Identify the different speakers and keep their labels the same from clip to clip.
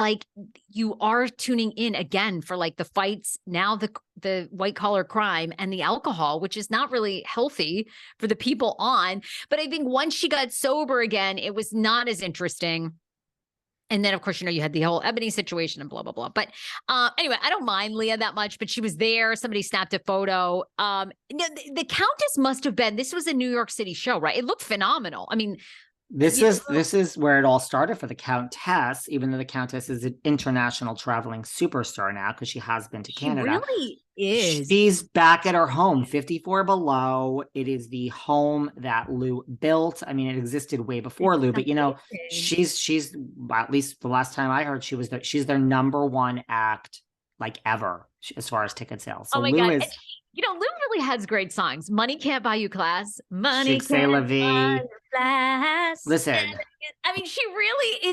Speaker 1: like you are tuning in again for like the fights, now the white collar crime and the alcohol, which is not really healthy for the people on. But I think once she got sober again, it was not as interesting. And then, of course, you had the whole Ebony situation and blah, blah, blah. But anyway, I don't mind Leah that much, but she was there. Somebody snapped a photo. The Countess must have been, this was a New York City show, right? It looked phenomenal. I mean,
Speaker 2: this is where it all started for the Countess, even though the Countess is an international traveling superstar now because she has been to Canada.
Speaker 1: She really is.
Speaker 2: She's back at her home, 54 Below. It is the home that Lou built. I mean, it existed way before Lou, but she's at least the last time I heard, she's their number one act like ever as far as ticket sales. So
Speaker 1: oh my God. Lou really has great songs. Money Can't Buy You Class. Money Can't Buy You Class.
Speaker 2: Listen.
Speaker 1: I mean, she really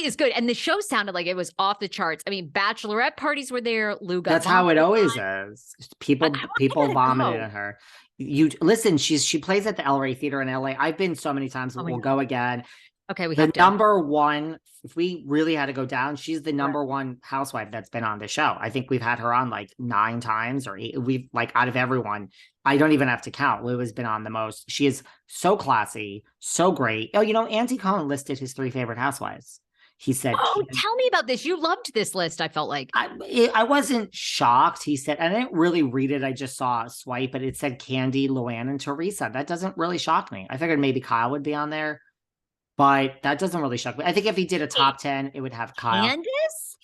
Speaker 1: is good. And the show sounded like it was off the charts. I mean, bachelorette parties were there. Lou got
Speaker 2: That's how it always is. People vomited at her. You listen, she plays at the El Rey Theater in LA. I've been so many times, we'll go again.
Speaker 1: Okay,
Speaker 2: the number one, if we really had to go down, she's the number one housewife that's been on the show. I think we've had her on like 9 times or 8. We've like out of everyone, I don't even have to count. Lou has been on the most. She is so classy, so great. Oh, Auntie Cohen listed his 3 favorite housewives. He said,
Speaker 1: "Oh, tell me about this. You loved this list." I felt like
Speaker 2: I wasn't shocked. He said, and I didn't really read it. I just saw a swipe, but it said Candy, Luann, and Teresa. That doesn't really shock me. I figured maybe Kyle would be on there. But that doesn't really shock me. I think if he did a top 10, it would have Kyle.
Speaker 1: Candace?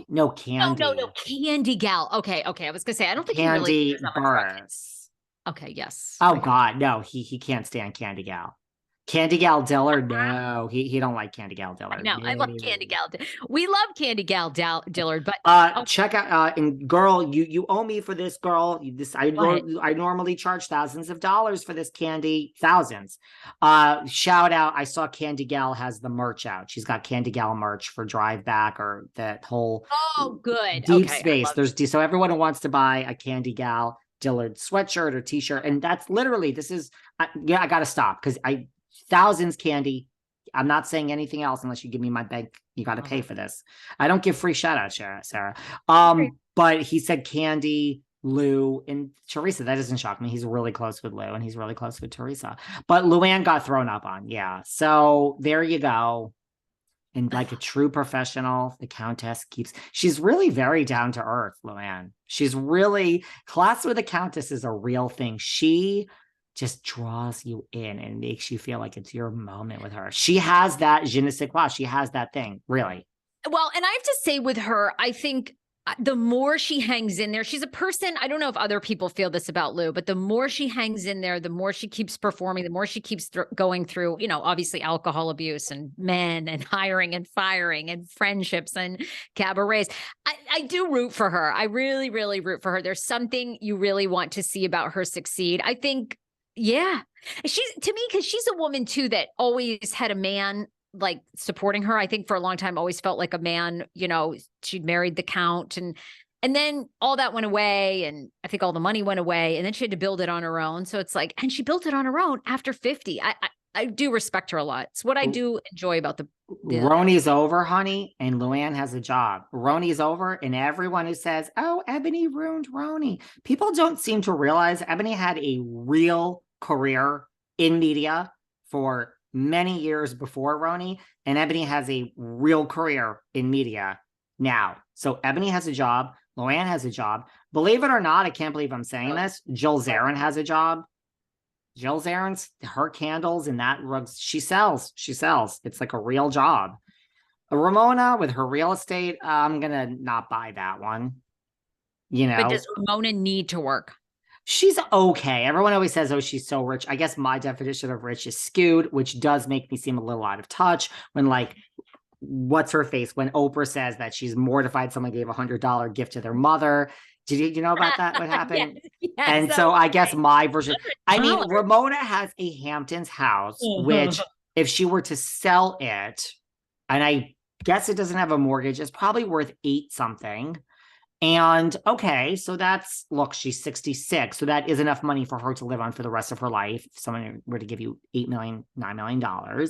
Speaker 2: No, Candy.
Speaker 1: No, Candy Gal. Okay. I was gonna say I don't think
Speaker 2: Candy Burris.
Speaker 1: Okay, yes.
Speaker 2: Oh God, no, he can't stand Candy Gal. Candy Gal Dillard, no, he don't like Candy Gal Dillard.
Speaker 1: No, I love Candy Gal. We love Candy Gal Dillard, but
Speaker 2: check out and girl, you owe me for this, girl. I normally charge thousands of dollars for this Candy, thousands. Shout out! I saw Candy Gal has the merch out. She's got Candy Gal merch for Drive Back or that whole
Speaker 1: good
Speaker 2: deep space. So everyone who wants to buy a Candy Gal Dillard sweatshirt or t-shirt, and that's literally I gotta stop because thousands, Candy. I'm not saying anything else unless you give me my bank. You got to pay for this. I don't give free shout outs, Sarah. But he said Candy, Lou, and Teresa. That doesn't shock me. He's really close with Lou and he's really close with Teresa. But Luann got thrown up on. Yeah. So there you go. And like a true professional, the Countess she's really very down to earth, Luann. She's really, class with the Countess is a real thing. She just draws you in and makes you feel like it's your moment with her. She has that je ne sais quoi. She has that thing, really.
Speaker 1: Well, and I have to say with her, I think the more she hangs in there, she's a person, I don't know if other people feel this about Lou, but the more she hangs in there, the more she keeps performing, the more she keeps going through, obviously alcohol abuse and men and hiring and firing and friendships and cabarets. I do root for her. I really, really root for her. There's something you really want to see about her succeed. I think, yeah, to me, because she's a woman too that always had a man like supporting her. I think for a long time always felt like a man, she'd married the Count and then all that went away. And I think all the money went away and then she had to build it on her own. So it's like, and she built it on her own after 50. I do respect her a lot. It's what I do enjoy about the
Speaker 2: RHONJ's over, honey, and Luann has a job. RHONJ's over, and everyone who says, oh, Ebony ruined RHONJ. People don't seem to realize Ebony had a real career in media for many years before RHONJ, and Ebony has a real career in media now. So Ebony has a job. Luann has a job. Believe it or not, I can't believe I'm saying this. Jill Zarin has a job. Jill Zarin's, her candles and that rugs, she sells. It's like a real job. Ramona with her real estate, I'm going to not buy that one.
Speaker 1: But does Ramona need to work?
Speaker 2: She's okay. Everyone always says, oh, she's so rich. I guess my definition of rich is skewed, which does make me seem a little out of touch when what's her face? When Oprah says that she's mortified someone gave $100 gift to their mother. Did you know about that? What happened? Yes, and so I guess my version, Ramona has a Hamptons house, which if she were to sell it, and I guess it doesn't have a mortgage, it's probably worth 8 something. And okay, so she's 66. So that is enough money for her to live on for the rest of her life. If someone were to give you $8 million, $9 million.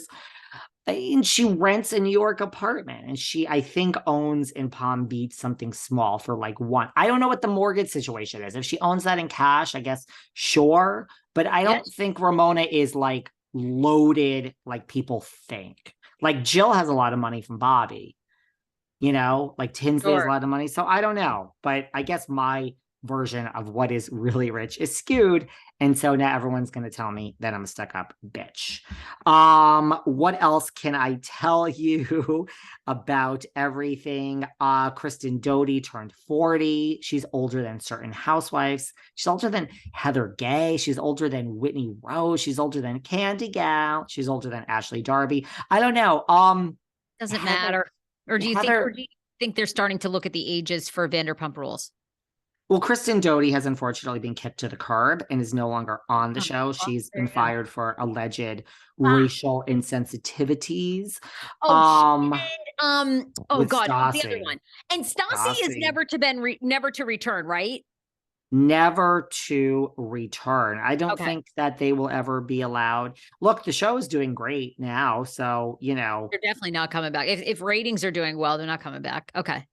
Speaker 2: and she rents a New York apartment, and she, I think, owns in Palm Beach something small for like one. I don't know what the mortgage situation is. If she owns that in cash, I guess sure, but I don't think Ramona is like loaded like people think. Like Jill has a lot of money from Bobby, like Tinsley has a lot of money. So I don't know, but I guess my version of what is really rich is skewed. And so now everyone's going to tell me that I'm a stuck up bitch. What else can I tell you about everything? Kristen Doty turned 40. She's older than certain housewives. She's older than Heather Gay. She's older than Whitney Rose. She's older than Candy Gal. She's older than Ashley Darby. I don't know.
Speaker 1: Doesn't matter. Or do you think they're starting to look at the ages for Vanderpump Rules?
Speaker 2: Well, Kristen Doty has unfortunately been kicked to the curb and is no longer on the show. She's been fired for alleged racial insensitivities.
Speaker 1: Oh God,
Speaker 2: Stassi.
Speaker 1: the other one. And Stassi is never to return, right?
Speaker 2: Never to return. I don't think that they will ever be allowed. Look, the show is doing great now, so they're
Speaker 1: definitely not coming back. If ratings are doing well, they're not coming back. Okay.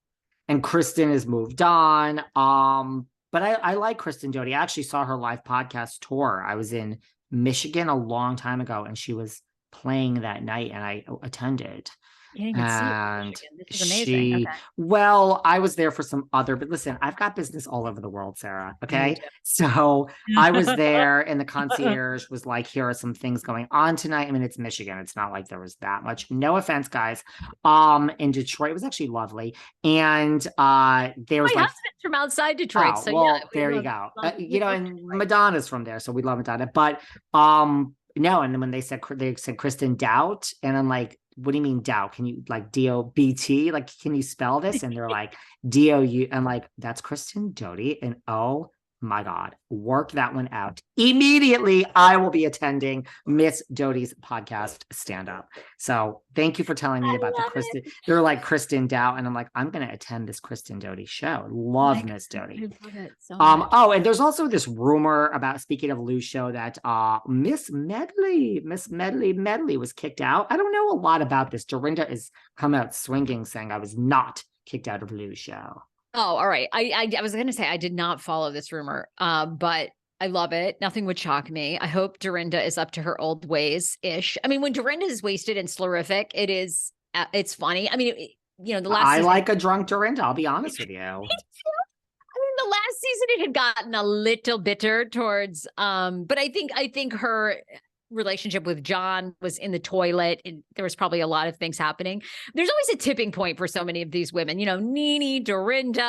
Speaker 2: And Kristen has moved on. But I like Kristen Doty. I actually saw her live podcast tour. I was in Michigan a long time ago, and she was playing that night, and I attended. And
Speaker 1: this is amazing.
Speaker 2: Well, I was there for some other, but listen, I've got business all over the world, Sarah. Okay. So I was there, and the concierge was like, here are some things going on tonight. I mean, it's Michigan. It's not like there was that much. No offense, guys. In Detroit, it was actually lovely. And there was
Speaker 1: my husband's from outside Detroit. So
Speaker 2: well, there you go. And Madonna's from there. So we love Madonna. But no, and then when they said Kristen Doubt, and I'm like, what do you mean doubt? Can you like D-O-B-T? Like, can you spell this? And they're like D-O-U. I'm like, that's Kristen Doty. And oh my God, work that one out. Immediately, I will be attending Miss Doty's podcast stand-up. So thank you for telling me about the Kristen. They're like Kristen Doubt. And I'm like, I'm going to attend this Kristen Doty show. Love Miss Doty.
Speaker 1: I love it so much.
Speaker 2: And there's also this rumor about, speaking of Lou's show, that Miss Medley was kicked out. I don't know a lot about this. Dorinda is come out swinging, saying I was not kicked out of Lou's show.
Speaker 1: Oh, all right. I was going to say I did not follow this rumor, but I love it. Nothing would shock me. I hope Dorinda is up to her old ways-ish. I mean, when Dorinda is wasted and slurrific, it's funny. I mean, the last season,
Speaker 2: like a drunk Dorinda. I'll be honest with you.
Speaker 1: I mean, the last season it had gotten a little bitter towards, but I think her relationship with John was in the toilet, and there was probably a lot of things happening. There's always a tipping point for so many of these women, NeNe, Dorinda.